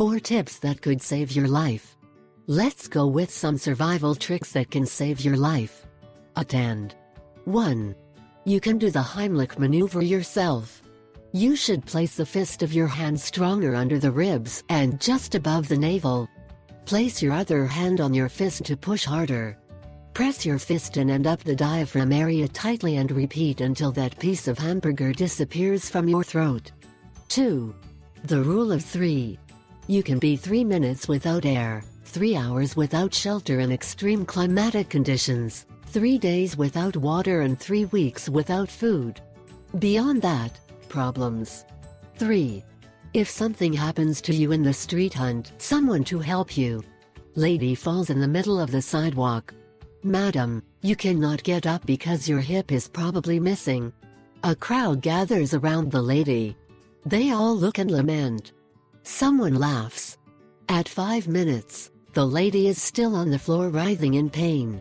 4 tips that could save your life. Let's go with some survival tricks that can save your life. Attend. 1. You can do the Heimlich maneuver yourself. You should place the fist of your hand stronger under the ribs and just above the navel. Place your other hand on your fist to push harder. Press your fist in and up the diaphragm area tightly and repeat until that piece of hamburger disappears from your throat. 2. The rule of 3. You can be 3 minutes without air, 3 hours without shelter in extreme climatic conditions, 3 days without water and 3 weeks without food. Beyond that, problems. 3. If something happens to you in the street, hunt someone to help you. Lady falls in the middle of the sidewalk. Madam, you cannot get up because your hip is probably missing. A crowd gathers around the lady. They all look and lament. Someone laughs. At 5 minutes, the lady is still on the floor writhing in pain.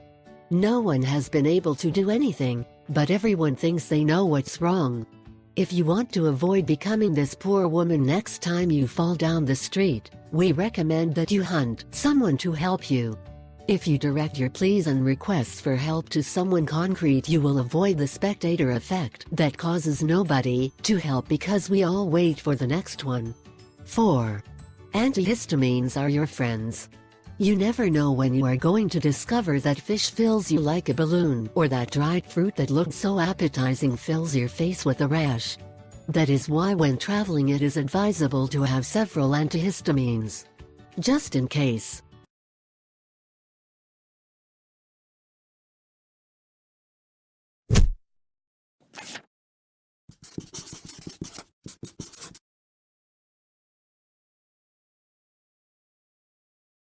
No one has been able to do anything, but everyone thinks they know what's wrong. If you want to avoid becoming this poor woman next time you fall down the street, we recommend that you hunt someone to help you. If you direct your pleas and requests for help to someone concrete, you will avoid the spectator effect that causes nobody to help because we all wait for the next one. 4. Antihistamines are your friends. You never know when you are going to discover that fish fills you like a balloon, or that dried fruit that looked so appetizing fills your face with a rash. That is why when traveling it is advisable to have several antihistamines. Just in case.